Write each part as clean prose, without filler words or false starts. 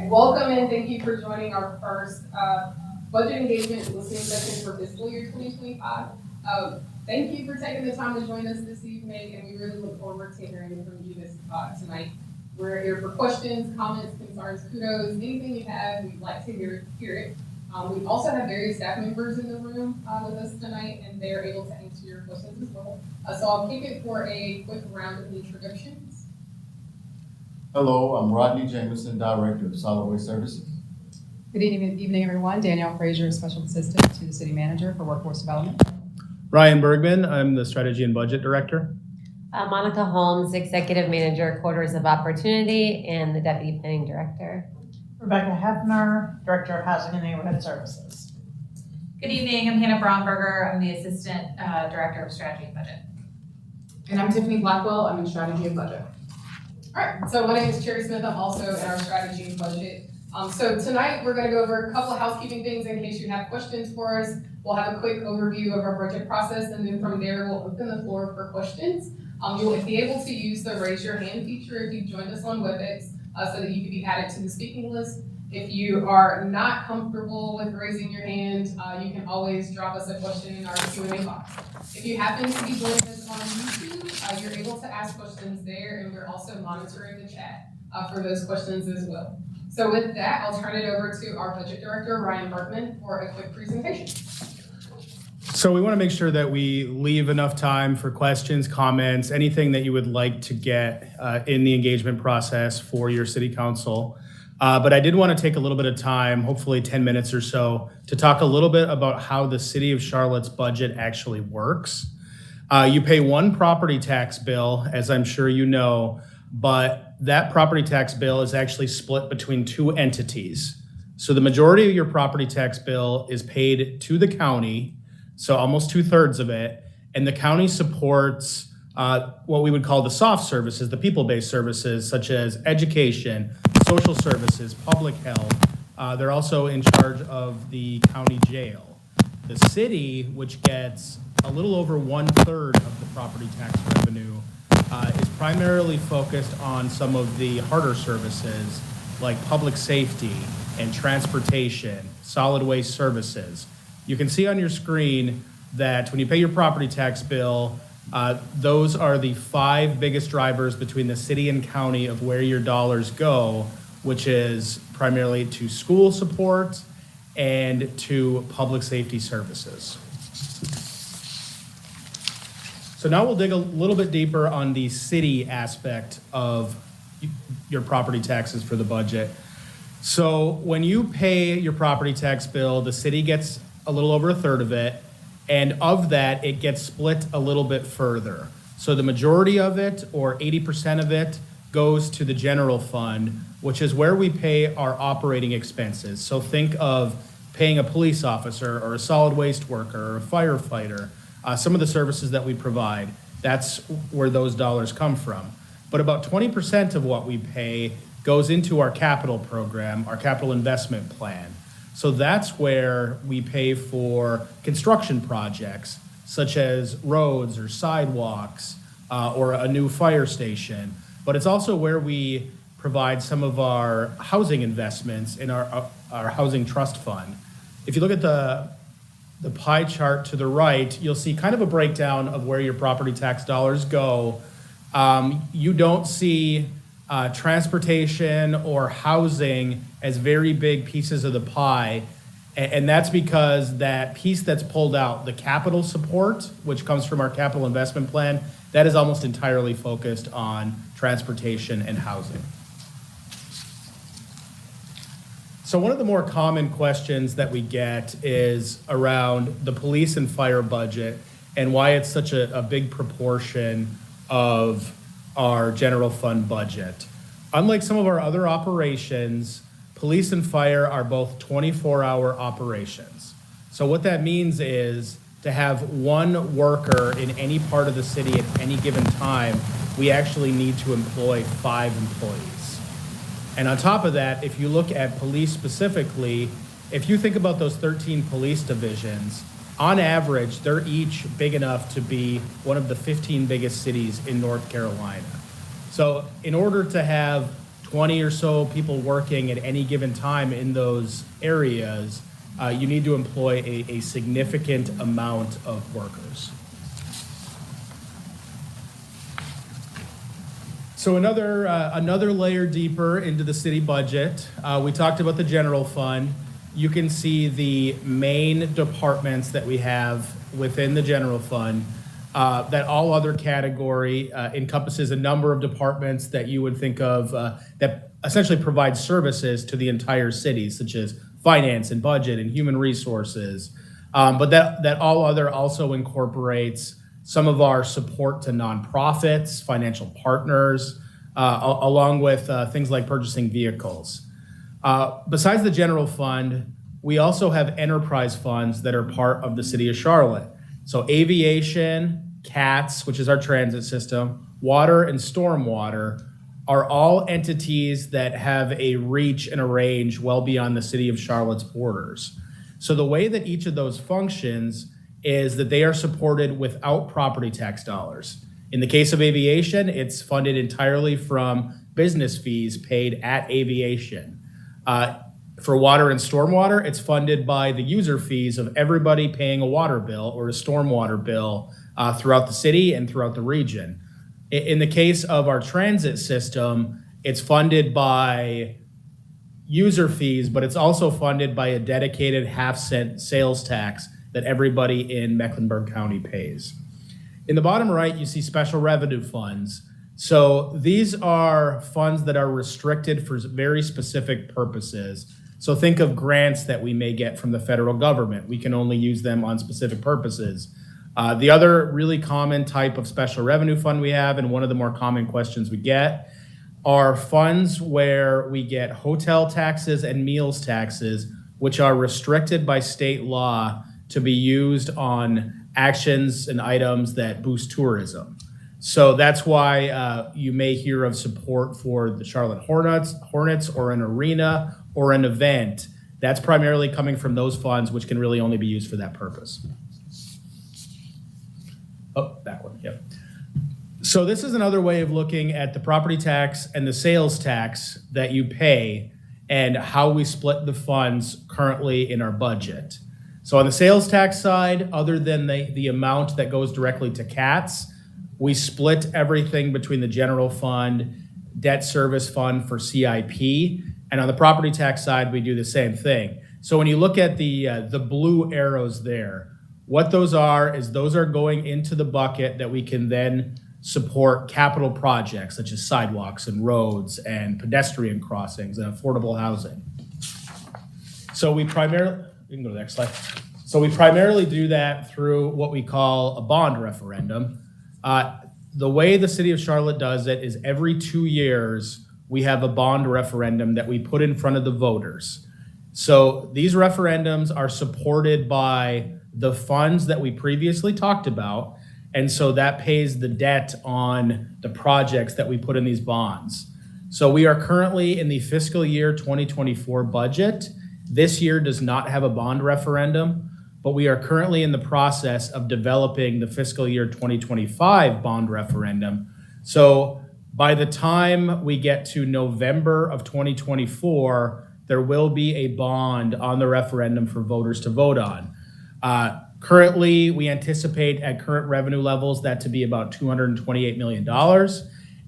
Welcome and thank you for joining our first budget engagement listening session for fiscal year 2025. Thank you for taking the time to join us this evening, and we really look forward to hearing from you tonight. We're here for questions, comments, concerns, kudos, anything you have, we'd like to hear it. We also have various staff members in the room with us tonight, and they're able to answer your questions as well. So I'll kick it for a quick round of introductions. Hello, I'm Rodney Jameson, Director of Solid Waste Services. Good evening, everyone. Danielle Frazier, Special Assistant to the City Manager for Workforce Development. Ryan Bergman, I'm the Strategy and Budget Director. Monica Holmes, Executive Manager, Quarters of Opportunity, and the Deputy Planning Director. Rebecca Hefner, Director of Housing and Neighborhood Services. Good evening, I'm Hannah Bromberger. I'm the Assistant Director of Strategy and Budget. And I'm Tiffany Blackwell. I'm in Strategy and Budget. All right, so my name is Cherry Smith. I'm also in our strategy and budget. So tonight we're gonna go over a couple of housekeeping things in case you have questions for us. We'll have a quick overview of our budget process, and then from there we'll open the floor for questions. You'll be able to use the raise your hand feature if you've joined us on WebEx so that you can be added to the speaking list. If you are not comfortable with raising your hand, you can always drop us a question in our Q&A box. If you happen to be joining us on YouTube, you're able to ask questions there, and we're also monitoring the chat for those questions as well. So with that, I'll turn it over to our Budget Director, Ryan Bergman, for a quick presentation. So we want to make sure that we leave enough time for questions, comments, anything that you would like to get in the engagement process for your City Council. But I did want to take a little bit of time, hopefully 10 minutes or so, to talk a little bit about how the City of Charlotte's budget actually works. You pay one property tax bill, as I'm sure you know, but that property tax bill is actually split between two entities. So the majority of your property tax bill is paid to the county, so almost 2/3 of it, and the county supports what we would call the soft services, the people-based services such as education, social services, public health. They're also in charge of the county jail. The city, which gets a little over 1/3 of the property tax revenue, is primarily focused on some of the harder services like public safety and transportation, solid waste services. You can see on your screen that when you pay your property tax bill, those are the 5 biggest drivers between the city and county of where your dollars go, which is primarily to school support and to public safety services. So now we'll dig a little bit deeper on the city aspect of your property taxes for the budget. So when you pay your property tax bill, the city gets a little over 1/3 of it, and of that, it gets split a little bit further. So the majority of it, or 80% of it, goes to the general fund, which is where we pay our operating expenses. So think of paying a police officer or a solid waste worker or a firefighter, some of the services that we provide. That's where those dollars come from. But about 20% of what we pay goes into our capital program, our capital investment plan. So that's where we pay for construction projects such as roads or sidewalks or a new fire station. But it's also where we provide some of our housing investments in our housing trust fund. If you look at the pie chart to the right, you'll see kind of a breakdown of where your property tax dollars go. You don't see transportation or housing as very big pieces of the pie. And that's because that piece that's pulled out, the capital support, which comes from our capital investment plan, that is almost entirely focused on transportation and housing. So one of the more common questions that we get is around the police and fire budget and why it's such a big proportion of our general fund budget. Unlike some of our other operations, police and fire are both 24-hour operations. So what that means is to have one worker in any part of the city at any given time, we actually need to employ 5 employees. And on top of that, if you look at police specifically, if you think about those 13 police divisions, on average, they're each big enough to be one of the 15 biggest cities in North Carolina. So in order to have 20 or so people working at any given time in those areas, you need to employ a significant amount of workers. So another layer deeper into the city budget, we talked about the general fund. You can see the main departments that we have within the general fund. That all other category encompasses a number of departments that you would think of that essentially provide services to the entire city, such as finance and budget and human resources. But that all other also incorporates some of our support to nonprofits, financial partners, along with things like purchasing vehicles. Besides the general fund, we also have enterprise funds that are part of the city of Charlotte. So aviation, CATS, which is our transit system, water and stormwater are all entities that have a reach and a range well beyond the city of Charlotte's borders. So the way that each of those functions is that they are supported without property tax dollars. In the case of aviation, it's funded entirely from business fees paid at aviation. For water and stormwater, it's funded by the user fees of everybody paying a water bill or a stormwater bill throughout the city and throughout the region. In the case of our transit system, it's funded by user fees, but it's also funded by a dedicated half-cent sales tax that everybody in Mecklenburg County pays. In the bottom right, you see special revenue funds. So these are funds that are restricted for very specific purposes. So think of grants that we may get from the federal government. We can only use them on specific purposes. The other really common type of special revenue fund we have, and one of the more common questions we get, are funds where we get hotel taxes and meals taxes, which are restricted by state law to be used on actions and items that boost tourism. So that's why you may hear of support for the Charlotte Hornets or an arena or an event. That's primarily coming from those funds, which can really only be used for that purpose. Oh, that one, yep. So this is another way of looking at the property tax and the sales tax that you pay and how we split the funds currently in our budget. So on the sales tax side, other than the amount that goes directly to CATS, we split everything between the general fund, debt service fund for CIP, and on the property tax side, we do the same thing. So when you look at the blue arrows there, what those are is those are going into the bucket that we can then support capital projects such as sidewalks and roads and pedestrian crossings and affordable housing. So we primarily, you can go to the next slide. So we primarily do that through what we call a bond referendum. The way the city of Charlotte does it is every 2 years, we have a bond referendum that we put in front of the voters. So these referendums are supported by the funds that we previously talked about. And so that pays the debt on the projects that we put in these bonds. So we are currently in the fiscal year 2024 budget. This year does not have a bond referendum, but we are currently in the process of developing the fiscal year 2025 bond referendum. So by the time we get to November of 2024, there will be a bond on the referendum for voters to vote on. Currently, we anticipate at current revenue levels that to be about $228 million.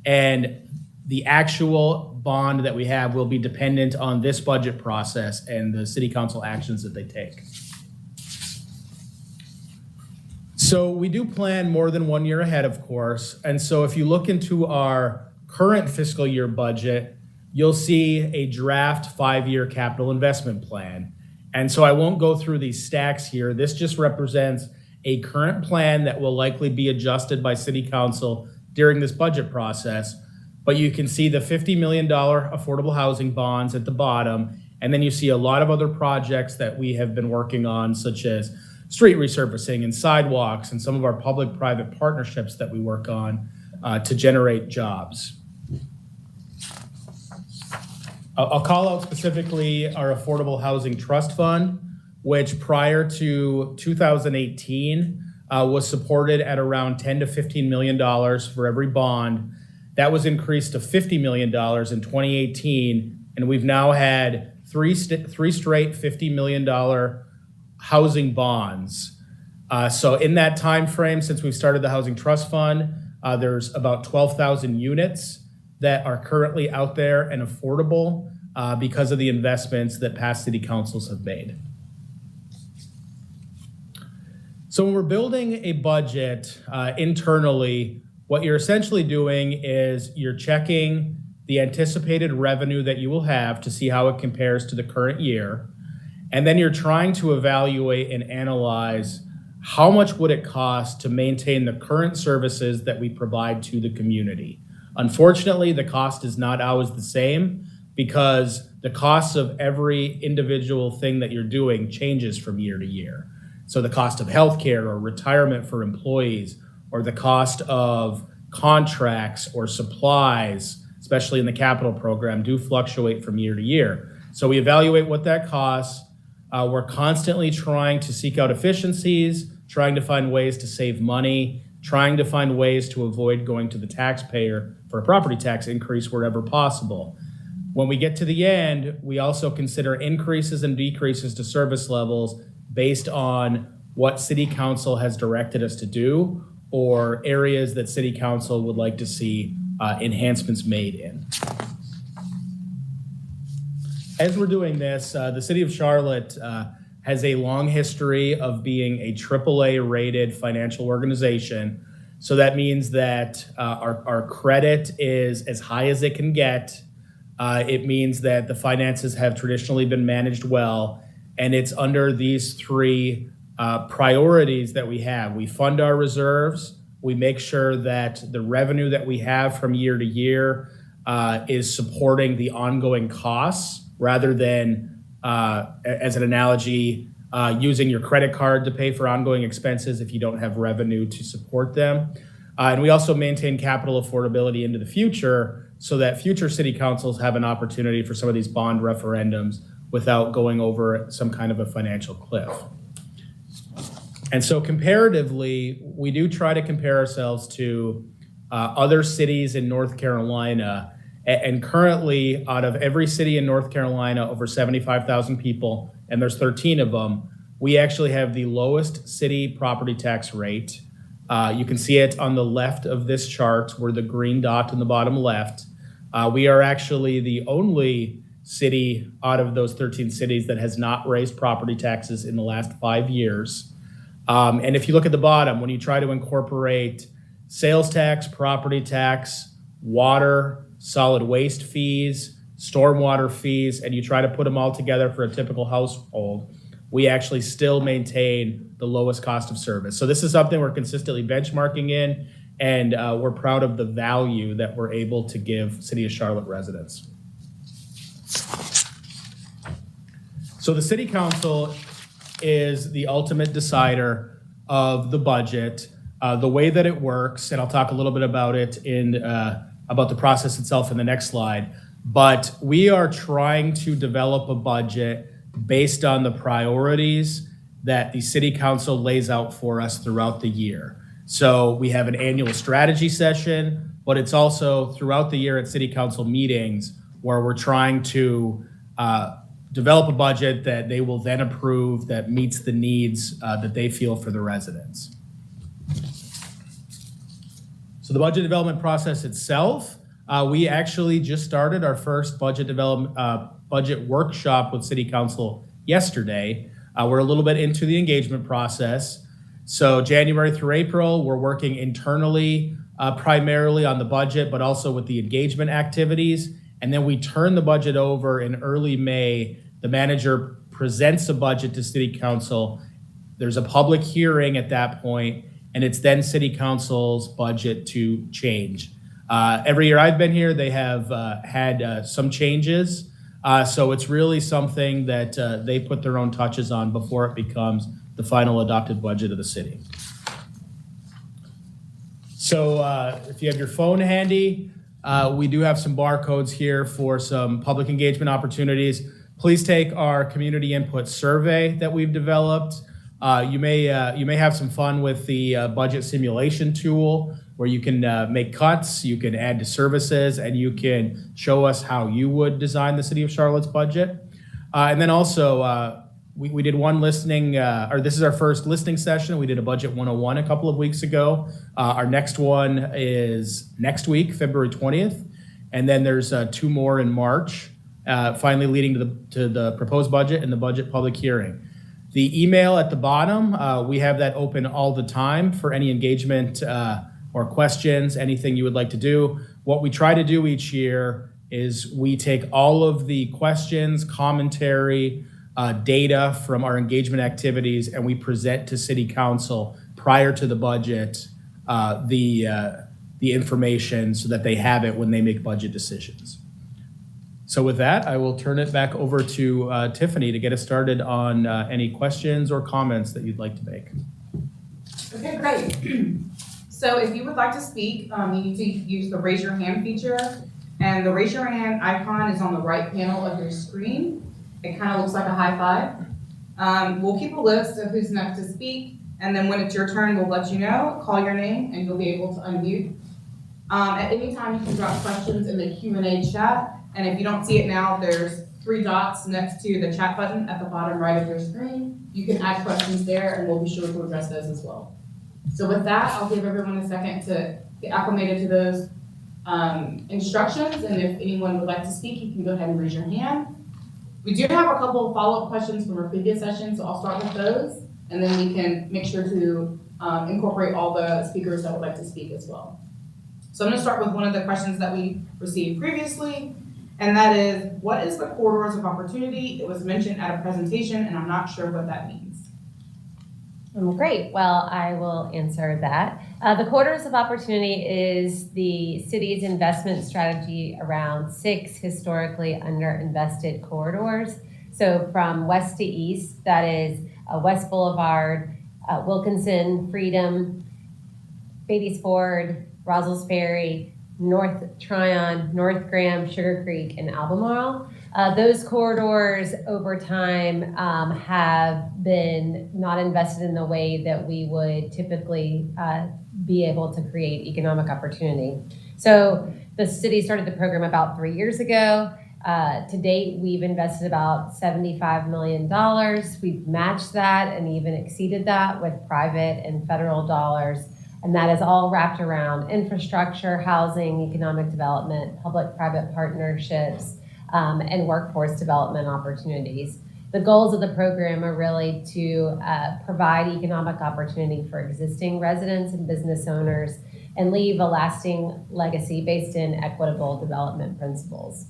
And the actual bond that we have will be dependent on this budget process and the city council actions that they take. So we do plan more than 1 year ahead, of course. And so if you look into our current fiscal year budget, you'll see a draft 5-year capital investment plan. And so I won't go through these stacks here. This just represents a current plan that will likely be adjusted by city council during this budget process. But you can see the $50 million affordable housing bonds at the bottom. And then you see a lot of other projects that we have been working on, such as street resurfacing and sidewalks and some of our public-private partnerships that we work on to generate jobs. I'll call out specifically our Affordable Housing Trust Fund. which prior to 2018 was supported at around $10 to $15 million for every bond. That was increased to $50 million in 2018, and we've now had three straight $50 million housing bonds. So in that time frame, since we started the Housing Trust Fund, there's about 12,000 units that are currently out there and affordable because of the investments that past city councils have made. So when we're building a budget internally, what you're essentially doing is you're checking the anticipated revenue that you will have to see how it compares to the current year. And then you're trying to evaluate and analyze how much would it cost to maintain the current services that we provide to the community. Unfortunately, the cost is not always the same because the costs of every individual thing that you're doing changes from year to year. So the cost of healthcare or retirement for employees, or the cost of contracts or supplies, especially in the capital program, do fluctuate from year to year. So we evaluate what that costs. We're constantly trying to seek out efficiencies, trying to find ways to save money, trying to find ways to avoid going to the taxpayer for a property tax increase wherever possible. When we get to the end, we also consider increases and decreases to service levels based on what City Council has directed us to do or areas that City Council would like to see enhancements made in. As we're doing this, the City of Charlotte has a long history of being a AAA rated financial organization. So that means that our credit is as high as it can get. It means that the finances have traditionally been managed well. And it's under these three priorities that we have. We fund our reserves. We make sure that the revenue that we have from year to year is supporting the ongoing costs rather than, as an analogy, using your credit card to pay for ongoing expenses if you don't have revenue to support them. And we also maintain capital affordability into the future so that future city councils have an opportunity for some of these bond referendums without going over some kind of a financial cliff. And so comparatively, we do try to compare ourselves to other cities in North Carolina. And currently, out of every city in North Carolina, over 75,000 people, and there's 13 of them, we actually have the lowest city property tax rate. You can see it on the left of this chart, where the green dot in the bottom left. We are actually the only city out of those 13 cities that has not raised property taxes in the last 5 years. And if you look at the bottom, when you try to incorporate sales tax, property tax, water, solid waste fees, stormwater fees, and you try to put them all together for a typical household, we actually still maintain the lowest cost of service. So this is something we're consistently benchmarking in, and we're proud of the value that we're able to give City of Charlotte residents. So the City Council is the ultimate decider of the budget. The way that it works, and I'll talk a little bit about it about the process itself in the next slide, but we are trying to develop a budget based on the priorities that the City Council lays out for us throughout the year. So we have an annual strategy session, but it's also throughout the year at City Council meetings where we're trying to develop a budget that they will then approve that meets the needs that they feel for the residents. So the budget development process itself, we actually just started our first budget development budget workshop with City Council yesterday. We're a little bit into the engagement process. So January through April, we're working internally primarily on the budget, but also with the engagement activities. And then we turn the budget over in early May. The manager presents a budget to City Council. There's a public hearing at that point, and it's then City Council's budget to change. Every year I've been here, they have had some changes. So it's really something that they put their own touches on before it becomes the final adopted budget of the city. So if you have your phone handy, we do have some barcodes here for some public engagement opportunities. please take our community input survey that we've developed. You may have some fun with the budget simulation tool where you can make cuts, you can add to services, and you can show us how you would design the City of Charlotte's budget. And then also, we did one listening, or this is our first listening session. We did a Budget 101 a couple of weeks ago. Our next one is next week, February 20th. And then there's 2 more in March, finally leading to the proposed budget and the budget public hearing. The email at the bottom, we have that open all the time for any engagement or questions, anything you would like to do. What we try to do each year is we take all of the questions, commentary, data from our engagement activities, and we present to City Council prior to the budget the information so that they have it when they make budget decisions. So with that, I will turn it back over to Tiffany to get us started on any questions or comments that you'd like to make. Okay, great. So if you would like to speak, you need to use the raise your hand feature. And the raise your hand icon is on the right panel of your screen. It kind of looks like a high five. We'll keep a list of who's next to speak. And then when it's your turn, we'll let you know, call your name, and you'll be able to unmute. At any time, you can drop questions in the Q&A chat. And if you don't see it now, there's 3 dots next to the chat button at the bottom right of your screen. You can add questions there, and we'll be sure to address those as well. So with that, I'll give everyone a second to get acclimated to those instructions. And if anyone would like to speak, you can go ahead and raise your hand. We do have a couple of follow-up questions from our previous session, so I'll start with those. And then we can make sure to incorporate all the speakers that would like to speak as well. So I'm going to start with one of the questions that we received previously. And that is, what is the corridors of opportunity? It was mentioned at a presentation, and I'm not sure what that means. Great. Well, I will answer that. The Corridors of Opportunity is the city's investment strategy around 6 historically underinvested corridors. So from west to east, that is West Boulevard, Wilkinson, Freedom, Beatties Ford, Rozzles Ferry, North Tryon, North Graham, Sugar Creek, and Albemarle. Those corridors over time have been not invested in the way that we would typically be able to create economic opportunity. So the city started the program about 3 years ago. To date, we've invested about $75 million. We've matched that and even exceeded that with private and federal dollars. And that is all wrapped around infrastructure, housing, economic development, public-private partnerships, and workforce development opportunities. The goals of the program are really to provide economic opportunity for existing residents and business owners and leave a lasting legacy based in equitable development principles.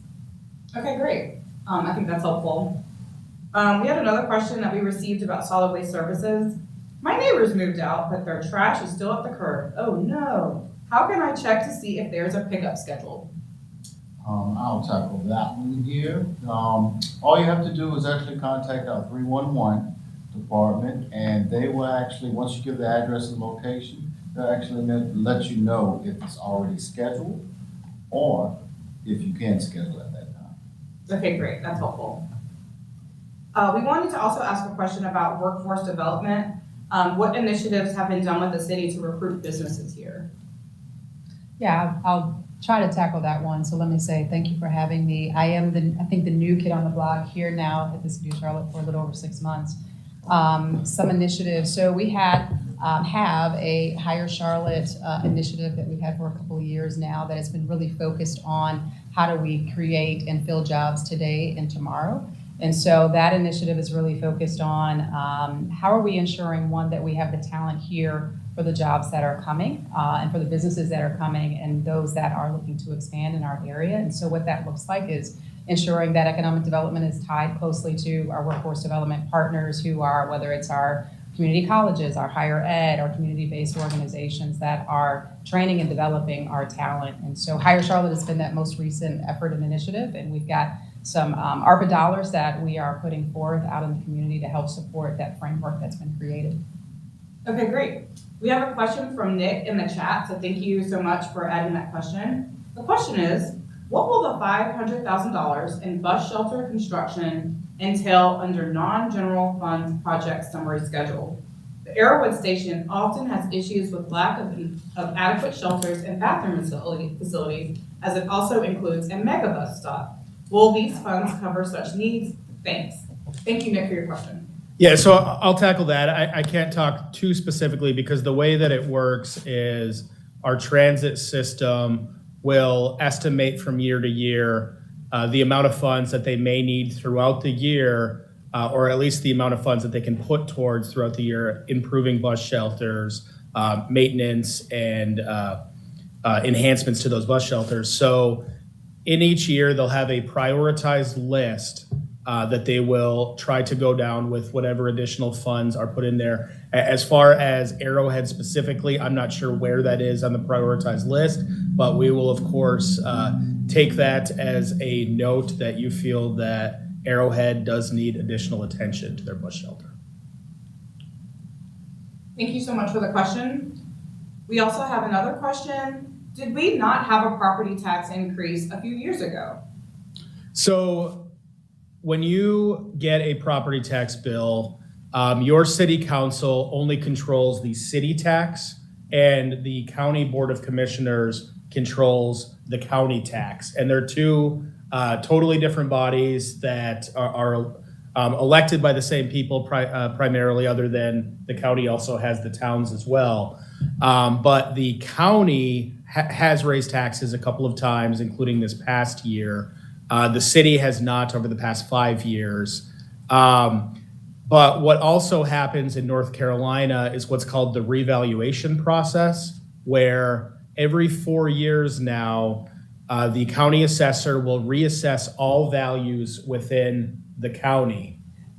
Okay, great. I think that's helpful. We had another question that we received about solid waste services. My neighbors moved out, but their trash is still at the curb. Oh no. How can I check to see if there's a pickup scheduled? I'll tackle that one here. All you have to do is actually contact our 311 department, and they will actually, once you give the address and location, they'll actually let you know if it's already scheduled or if you can schedule at that time. Okay, great. That's helpful. We wanted to also ask a question about workforce development. What initiatives have been done with the city to recruit businesses here? Yeah, I'll try to tackle that one. So let me say thank you for having me. I am I think the new kid on the block here now at the City of Charlotte for a little over 6 months. Some initiatives. So we have a Hire Charlotte initiative that we've had for a couple of years now that has been really focused on how do we create and fill jobs today and tomorrow. And so that initiative is really focused on how are we ensuring, one, that we have the talent here for the jobs that are coming and for the businesses that are coming and those that are looking to expand in our area. And so what that looks like is ensuring that economic development is tied closely to our workforce development partners who are, whether it's our community colleges, our higher ed, our community-based organizations that are training and developing our talent. And so Hire Charlotte has been that most recent effort and initiative, and we've got some ARPA dollars that we are putting forth out in the community to help support that framework that's been created. Okay, great. We have a question from Nick in the chat, so thank you so much for adding that question. The question is, What will the $500,000 in bus shelter construction entail under non-general funds project summary schedule? The Arrowwood Station often has issues with lack of adequate shelters and bathroom facilities, as it also includes a megabus stop. Will these funds cover such needs? Thanks. Thank you, Nick, for your question. Yeah, so I'll tackle that. I can't talk too specifically because the way that it works is our transit system will estimate from year to year the amount of funds that they may need throughout the year, or at least the amount of funds that they can put towards throughout the year, improving bus shelters, maintenance, and enhancements to those bus shelters. So in each year, they'll have a prioritized list that they will try to go down with whatever additional funds are put in there. As far as Arrowhead specifically, I'm not sure where that is on the prioritized list, but we will of course take that as a note that you feel that Arrowhead does need additional attention to their bus shelter. Thank you so much for the question. We also have another question. Did we not have a property tax increase a few years ago? So when you get a property tax bill, your city council only controls the city tax, and the county board of commissioners controls the county tax. And they're two totally different bodies that are elected by the same people primarily, other than the county also has the towns as well. But the county has raised taxes a couple of times, including this past year. The city has not over the past 5 years. But what also happens in North Carolina is what's called the revaluation process, where every 4 years now, the county assessor will reassess all values within the county.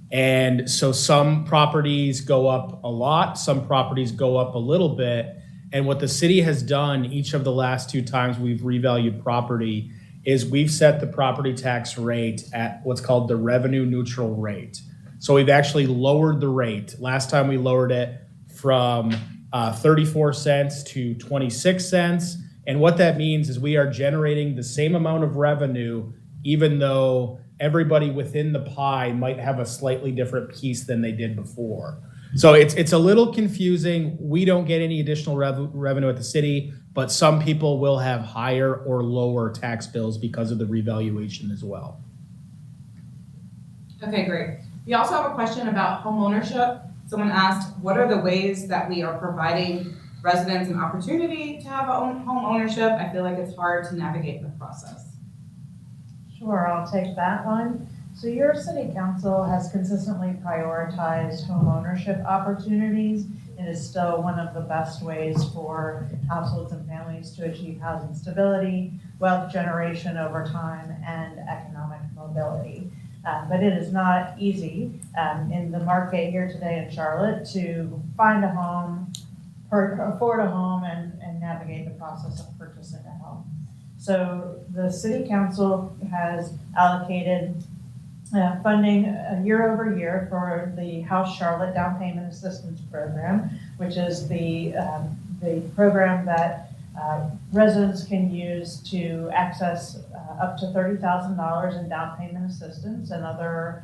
And so some properties go up a lot, some properties go up a little bit. And what the city has done each of the last 2 times we've revalued property is we've set the property tax rate at what's called the revenue neutral rate. So we've actually lowered the rate. Last time we lowered it from 34 cents to 26 cents. And what that means is we are generating the same amount of revenue, even though everybody within the pie might have a slightly different piece than they did before. So it's a little confusing. We don't get any additional revenue at the city, but some people will have higher or lower tax bills because of the revaluation as well. Okay, great. We also have a question about home ownership. Someone asked, what are the ways that we are providing residents an opportunity to have home ownership? I feel like it's hard to navigate the process. Sure, I'll take that one. So your city council has consistently prioritized home ownership opportunities. It is still one of the best ways for households and families to achieve housing stability, wealth generation over time, and economic mobility. But it is not easy in the market here today in Charlotte to find a home, afford a home, and navigate the process of purchasing a home. So the city council has allocated funding year over year for the House Charlotte Down Payment Assistance Program, which is the program that residents can use to access up to $30,000 in down payment assistance and other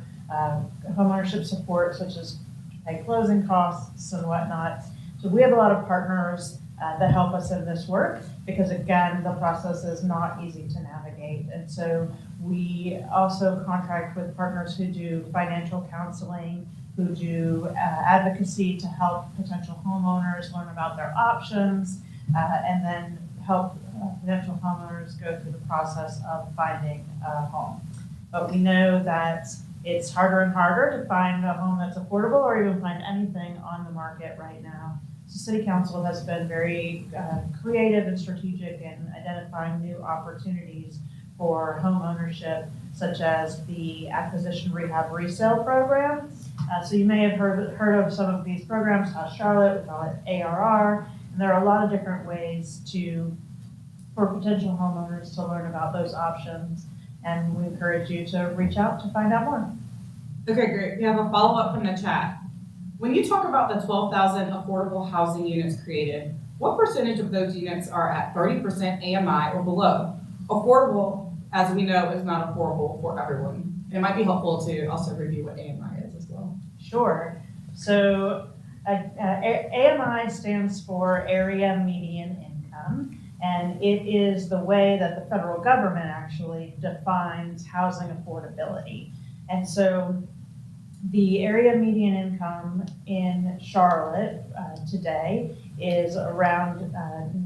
homeownership support, such as pay closing costs and whatnot. So we have a lot of partners that help us in this work because, again, the process is not easy to navigate. And so we also contract with partners who do financial counseling, who do advocacy to help potential homeowners learn about their options, and then help potential homeowners go through the process of finding a home. But we know that it's harder and harder to find a home that's affordable or even find anything on the market right now. So City Council has been very creative and strategic in identifying new opportunities for home ownership, such as the Acquisition Rehab Resale Program. So you may have heard of some of these programs, House Charlotte, we call it ARR, and there are a lot of different ways for potential homeowners to learn about those options, and we encourage you to reach out to find out more. Okay, great. We have a follow-up from the chat. When you talk about the 12,000 affordable housing units created, what percentage of those units are at 30% AMI or below? Affordable as we know, is not affordable for everyone. It might be helpful to also review what AMI is as well. Sure. So AMI stands for Area Median Income, and it is the way that the federal government actually defines housing affordability. And so the area median income in Charlotte today is around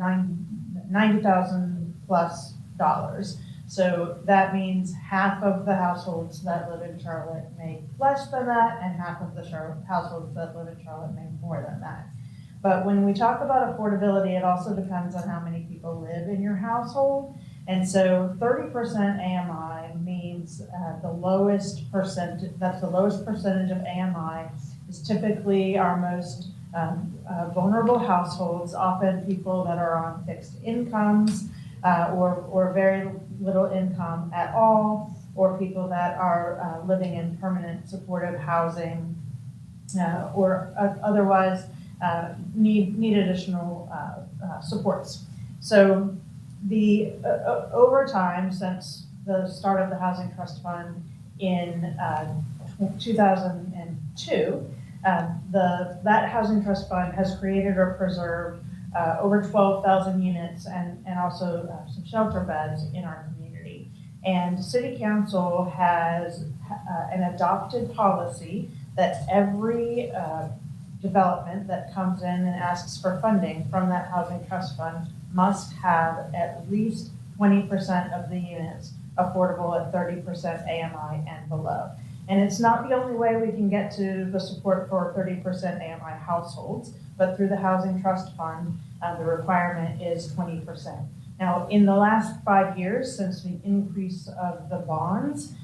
$90,000 plus dollars. So that means half of the households that live in Charlotte make less than that, and half of the households that live in Charlotte make more than that. But when we talk about affordability, it also depends on how many people live in your household. And so 30% AMI means the lowest percentage, that's the lowest percentage of AMI is typically our most vulnerable households, often people that are on fixed incomes or very little income at all, or people that are living in permanent supportive housing or otherwise need additional supports. So over time, since the start of the Housing Trust Fund in 2002, that Housing Trust Fund has created or preserved over 12,000 units and also some shelter beds in our community. And City Council has an adopted policy that every development that comes in and asks for funding from that Housing Trust Fund must have at least 20% of the units affordable at 30% AMI and below. And it's not the only way we can get to the support for 30% AMI households, but through the Housing Trust Fund, the requirement is 20%. Now, in the last 5 years, since the increase of the bonds,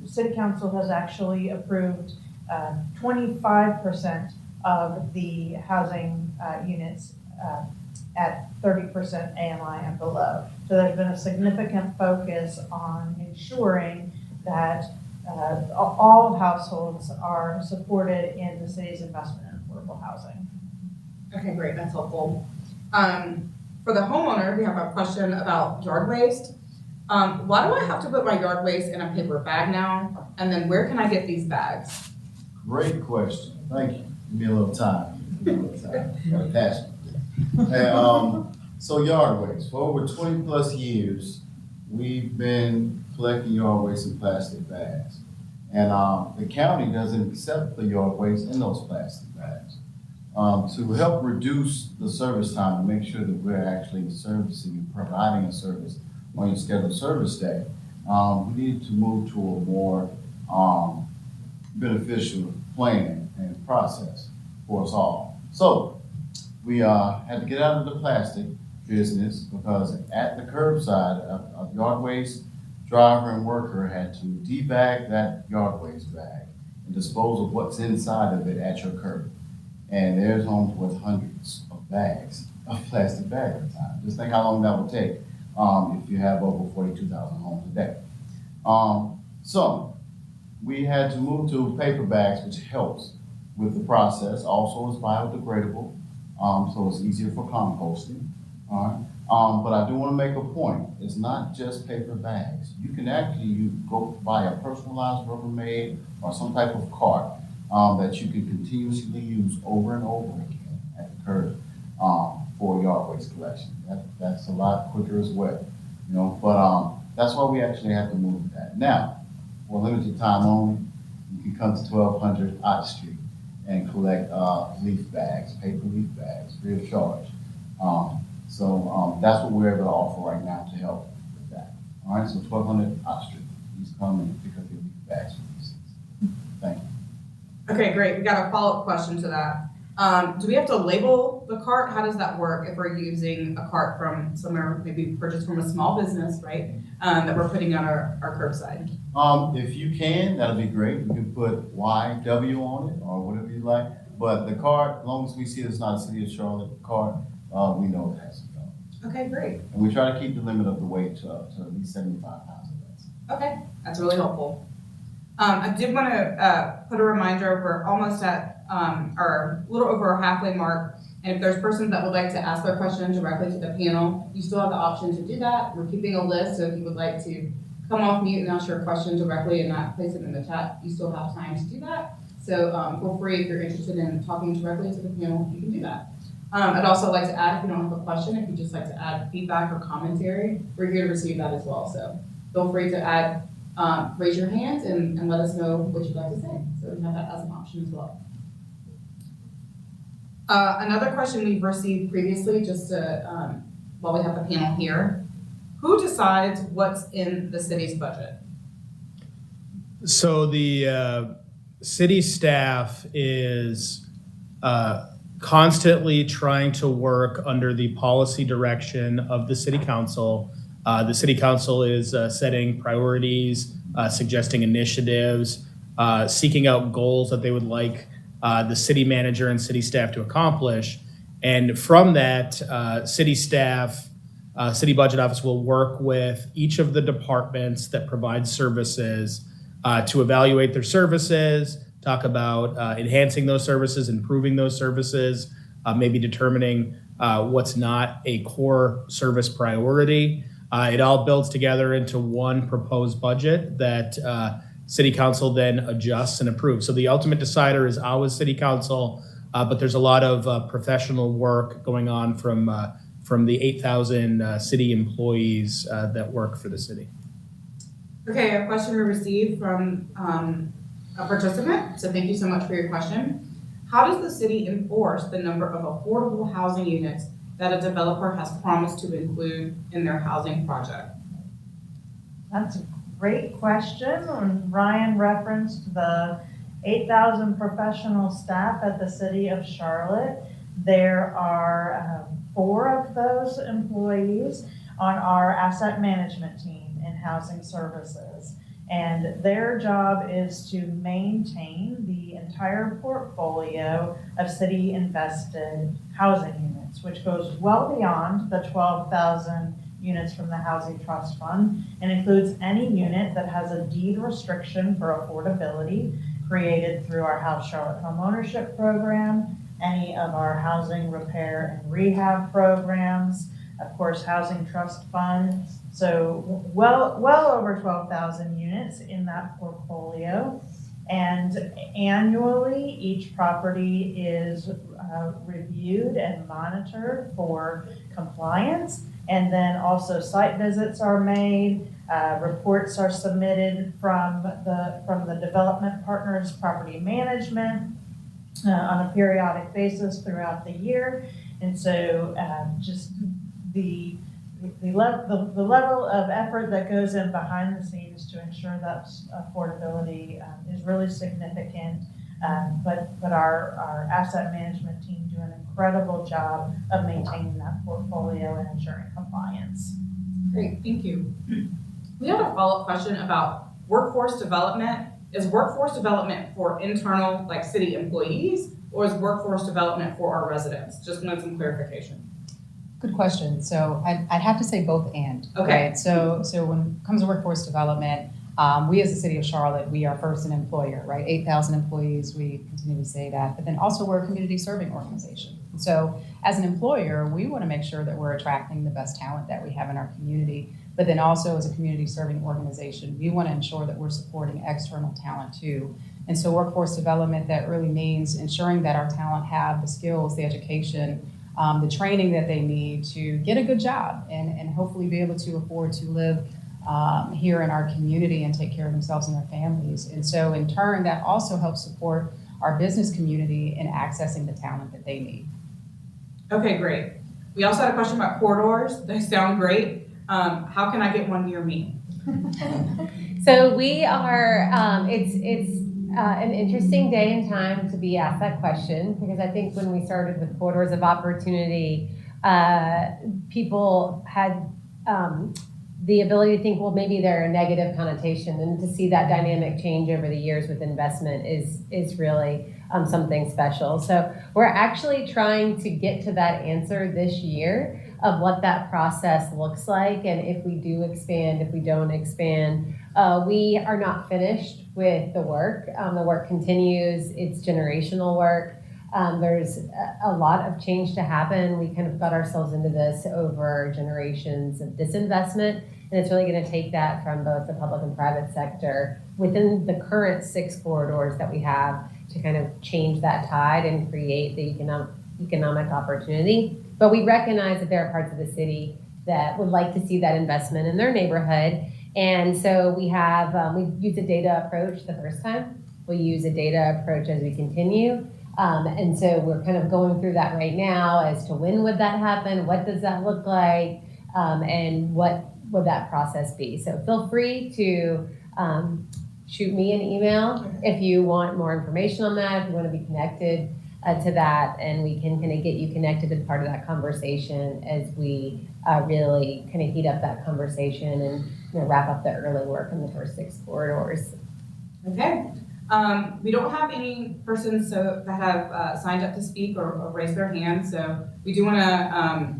City Council has actually approved 25% of the housing units at 30% AMI and below. So there's been a significant focus on ensuring that all households are supported in the city's investment in affordable housing. Okay, great, that's helpful. For the homeowner, we have a question about yard waste. Why do I have to put my yard waste in a paper bag now? And then where can I get these bags? Great question. Thank you. Give me a little time. Got attachment. And, so yard waste. For over 20 plus years, we've been collecting yard waste in plastic bags. And the county doesn't accept the yard waste in those plastic bags. To help reduce the service time, to make sure that we're actually servicing and providing a service on your scheduled service day, we need to move to a more beneficial plan and process for us all. So we had to get out of the plastic business because at the curbside, a yard waste driver and worker had to debag that yard waste bag and dispose of what's inside of it at your curb. And there's homes with hundreds of bags, of plastic bags at a time. Just think how long that would take if you have over 42,000 homes a day. So we had to move to paper bags, which helps with the process. Also, it's biodegradable, so it's easier for composting. All right. But I do want to make a point. It's not just paper bags. You can actually go buy a personalized Rubbermaid or some type of cart that you can continuously use over and over again at the curb for yard waste collection. That's a lot quicker as well, you know. But that's why we actually have to move that. Now, for limited time only, you can come to 1200 Ott Street and collect leaf bags, paper leaf bags, free of charge. So that's what we're able to offer right now to help with that. All right, so 1200 Ott Street, please come and pick up your leaf bags from these things. Thank you. Okay, great. We got a follow-up question to that. Do we have to label the cart? How does that work if we're using a cart from somewhere, maybe purchased from a small business, right? That we're putting on our curbside? If you can, that'll be great. You can put YW on it or whatever you like. But the cart, as long as we see it's not a City of Charlotte cart, we know it has to go. Okay, great. And we try to keep the limit of the weight to at least 75 pounds or less. Okay, that's really helpful. I did want to put a reminder, we're almost at our little over our halfway mark. And if there's persons that would like to ask their question directly to the panel, you still have the option to do that. We're keeping a list, so if you would like to come off mute and ask your question directly and not place it in the chat, you still have time to do that. So feel free, if you're interested in talking directly to the panel, you can do that. I'd also like to add, if you don't have a question, if you'd just like to add feedback or commentary, we're here to receive that as well. So feel free to add, raise your hand and let us know what you'd like to say. So we have that as an option as well. Another question we've received previously, just to, while we have the panel here, who decides what's in the city's budget? So the city staff is constantly trying to work under the policy direction of the city council. The city council is setting priorities, suggesting initiatives, seeking out goals that they would like the city manager and city staff to accomplish. And from that, city staff, city budget office will work with each of the departments that provide services to evaluate their services, talk about enhancing those services, improving those services, maybe determining what's not a core service priority. It all builds together into one proposed budget that city council then adjusts and approves. So the ultimate decider is always city council, but there's a lot of professional work going on from the 8,000 city employees that work for the city. Okay, a question we received from a participant, so thank you so much for your question. How does the city enforce the number of affordable housing units that a developer has promised to include in their housing project? That's a great question. When Ryan referenced the 8,000 professional staff at the city of Charlotte, there are 4 of those employees on our asset management team in housing services. And their job is to maintain the entire portfolio of city invested housing units, which goes well beyond the 12,000 units from the Housing Trust Fund and includes any unit that has a deed restriction for affordability created through our House Charlotte Homeownership Program, any of our housing repair and rehab programs, of course, Housing Trust Fund. So well over 12,000 units in that portfolio. And annually, each property is reviewed and monitored for compliance. And then also site visits are made, reports are submitted from the development partners, property management on a periodic basis throughout the year. And so just the level of effort that goes in behind the scenes to ensure that affordability is really significant. But our asset management team do an incredible job of maintaining that portfolio and ensuring compliance. Great, thank you. We have a follow-up question about workforce development. Is workforce development for internal, like city employees, or is workforce development for our residents? Just wanted some clarification. Good question. So I'd have to say both and. Okay. Right? So when it comes to workforce development, we as the city of Charlotte, we are first an employer, right? 8,000 employees, we continue to say that. But then also we're a community serving organization. So as an employer, we want to make sure that we're attracting the best talent that we have in our community. But then also as a community serving organization, we want to ensure that we're supporting external talent too. And so workforce development, that really means ensuring that our talent have the skills, the education, the training that they need to get a good job and hopefully be able to afford to live here in our community and take care of themselves and their families. And so in turn, that also helps support our business community in accessing the talent that they need. Okay, great. We also had a question about corridors. They sound great. How can I get one near me? So we are, it's an interesting day and time to be asked that question, because I think when we started with corridors of opportunity, people had the ability to think, well, maybe they're a negative connotation, and to see that dynamic change over the years with investment is really something special. So we're actually trying to get to that answer this year of what that process looks like, and if we do expand, if we don't expand. We are not finished with the work. The work continues. It's generational work. There's a lot of change to happen. We kind of got ourselves into this over generations of disinvestment, and it's really going to take that from both the public and private sector within the current 6 corridors that we have to kind of change that tide and create the economic opportunity. But we recognize that there are parts of the city that would like to see that investment in their neighborhood. And so we have, we used a data approach the first time. We'll use a data approach as we continue. And so we're kind of going through that right now as to when would that happen, what does that look like, and what would that process be. So feel free to shoot me an email if you want more information on that, if you want to be connected to that, and we can kind of get you connected as part of that conversation as we really kind of heat up that conversation and wrap up the early work in the first 6 corridors. Okay. We don't have any persons that have signed up to speak or raised their hand, so we do want to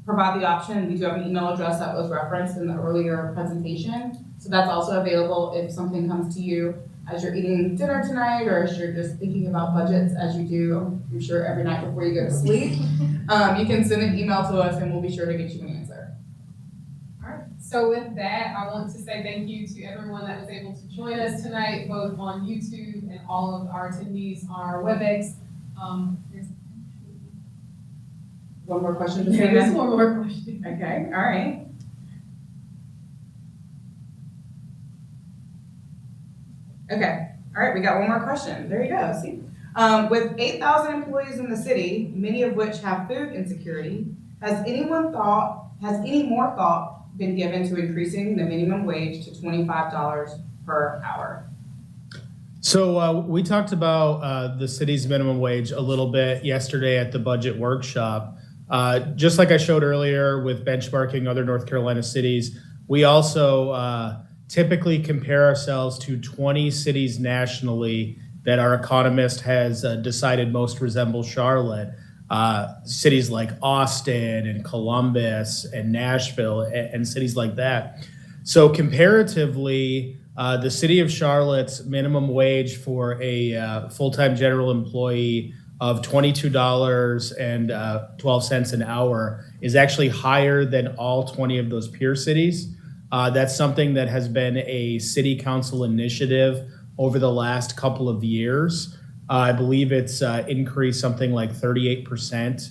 provide the option. We do have an email address that was referenced in the earlier presentation, so that's also available if something comes to you as you're eating dinner tonight or as you're just thinking about budgets, as you do, I'm sure, every night before you go to sleep. You can send an email to us and we'll be sure to get you an answer. All right, so with that, I want to say thank you to everyone that was able to join us tonight, both on YouTube and all of our attendees on our WebEx. There's One more question, there's Christina? one more question. Okay, all right. Okay, all right, we got one more question. There you go, see? With 8,000 employees in the city, many of which have food insecurity, has any more thought been given to increasing the minimum wage to $25 per hour? So we talked about the city's minimum wage a little bit yesterday at the budget workshop. Just like I showed earlier with benchmarking other North Carolina cities, we also typically compare ourselves to 20 cities nationally that our economist has decided most resemble Charlotte. Cities like Austin and Columbus and Nashville and cities like that. So comparatively, the city of Charlotte's minimum wage for a full-time general employee of $22.12 an hour is actually higher than all 20 of those peer cities. That's something that has been a city council initiative over the last couple of years. I believe it's increased something like 38%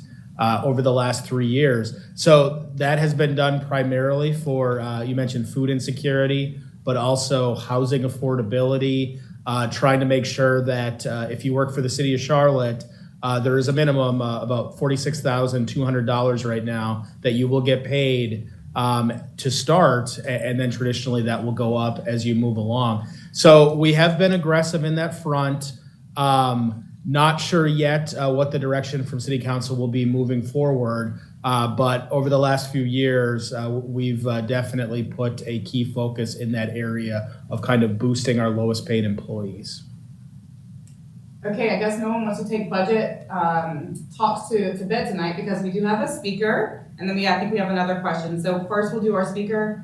over the last 3 years. So that has been done primarily for, you mentioned food insecurity, but also housing affordability, trying to make sure that if you work for the city of Charlotte, there is a minimum about $46,200 right now that you will get paid to start, and then traditionally that will go up as you move along. So we have been aggressive in that front. Not sure yet what the direction from City Council will be moving forward, but over the last few years, we've definitely put a key focus in that area of kind of boosting our lowest paid employees. Okay, I guess no one wants to take budget talks to bed tonight because we do have a speaker, and then I think we have another question. So first we'll do our speaker.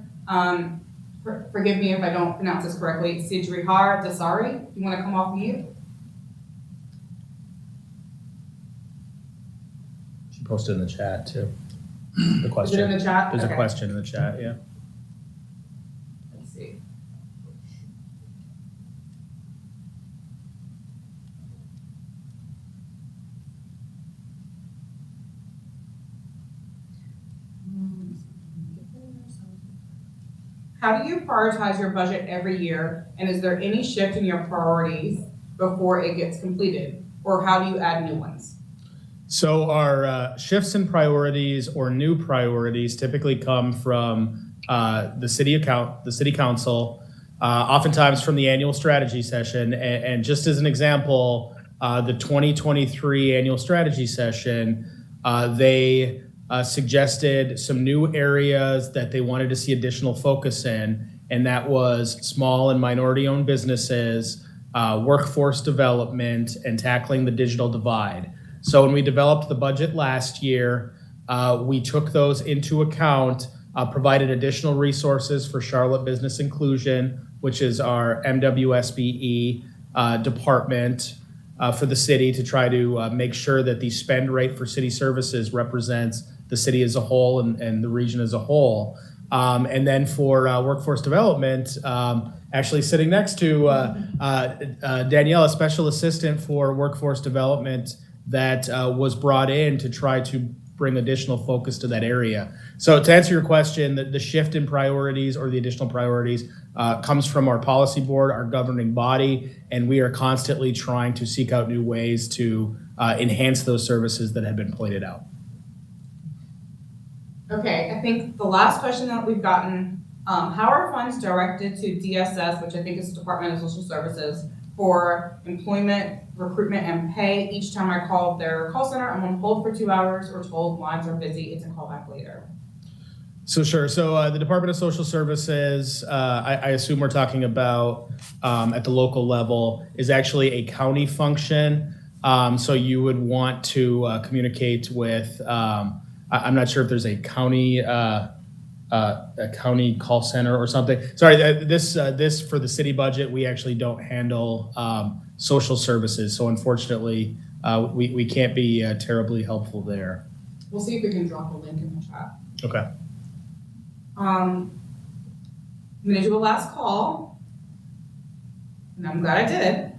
Forgive me if I don't pronounce this correctly. Sidrihar Dasari, you want to come off mute? She posted in the chat too. The Is it in question. the chat? There's a Okay. question in the chat, yeah. Let's see. How do you prioritize your budget every year, and is there any shift in your priorities before it gets completed, or how do you add new ones? So our shifts in priorities or new priorities typically come from the city council, oftentimes from the annual strategy session. And just as an example, the 2023 annual strategy session, they suggested some new areas that they wanted to see additional focus in, and that was small and minority-owned businesses, workforce development, and tackling the digital divide. So when we developed the budget last year, we took those into account, provided additional resources for Charlotte Business Inclusion, which is our MWSBE department. for the city to try to make sure that the spend rate for city services represents the city as a whole and the region as a whole. And then for workforce development, actually sitting next to Danielle, a special assistant for workforce development that was brought in to try to bring additional focus to that area. So to answer your question, the shift in priorities or the additional priorities comes from our policy board, our governing body, and we are constantly trying to seek out new ways to enhance those services that have been pointed out. Okay, I think the last question that we've gotten, how are funds directed to DSS, which I think is the Department of Social Services, for employment, recruitment, and pay? Each time I call their call center, I'm on hold for 2 hours or told lines are busy, it's a call back later. So sure. So the Department of Social Services, I assume we're talking about at the local level, is actually a county function. So you would want to communicate with, I'm not sure if there's a county call center or something. Sorry, this for the city budget, we actually don't handle social services. So unfortunately, we can't be terribly helpful there. We'll see if we can drop a link in the chat. Okay. I'm gonna do a last call, and I'm glad I did,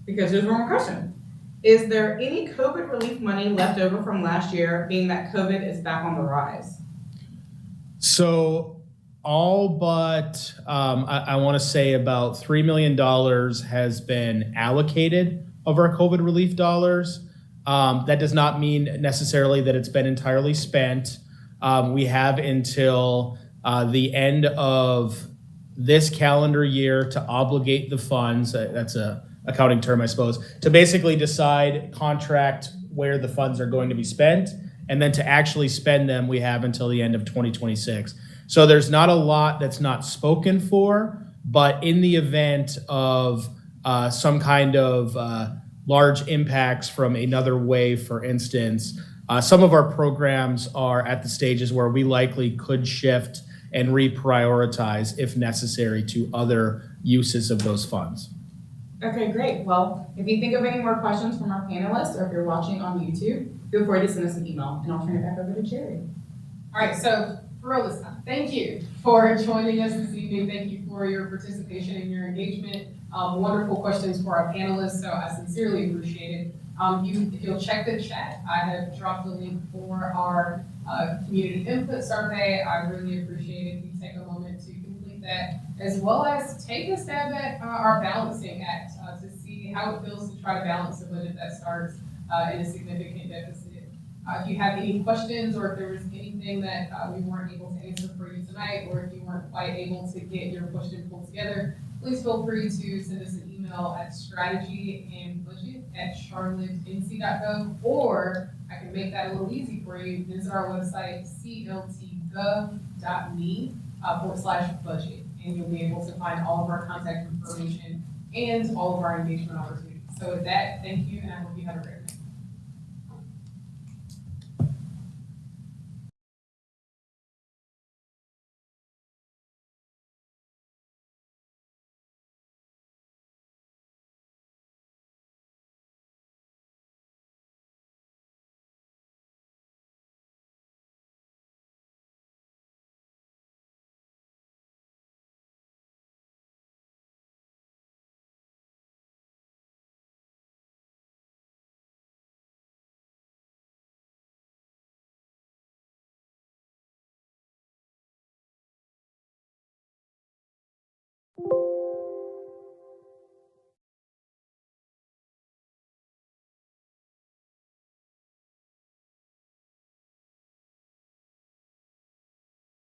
because there's one more question. Is there any COVID relief money left over from last year, being that COVID is back on the rise? So all but, I want to say about $3 million has been allocated of our COVID relief dollars. That does not mean necessarily that it's been entirely spent. We have until the end of this calendar year to obligate the funds. That's a accounting term, I suppose, to basically decide, contract where the funds are going to be spent, and then to actually spend them, we have until the end of 2026. So there's not a lot that's not spoken for, but in the event of some kind of large impacts from another wave, for instance, some of our programs are at the stages where we likely could shift and reprioritize, if necessary, to other uses of those funds. Okay, great. Well, if you think of any more questions from our panelists, or if you're watching on YouTube, feel free to send us an email, and I'll turn it back over to Cherry. All right, so for real this time, thank you for joining us this evening. Thank you for your participation and your engagement. Wonderful questions for our panelists, so I sincerely appreciate it. If you'll check the chat, I have dropped the link for our community input survey. I really appreciate it if you take a moment to complete that, as well as take a stab at our balancing act to see how it feels to try to balance a budget that starts in a significant deficit. If you have any questions, or if there was anything that we weren't able to answer for you tonight, or if you weren't quite able to get your question pulled together, please feel free to send us an email at strategyandbudget@charlottenc.gov, or I can make that a little easy for you. Visit our website, cltgov.me/budget, and you'll be able to find all of our contact information and all of our engagement opportunities. So with that, thank you, and I hope you have a great day.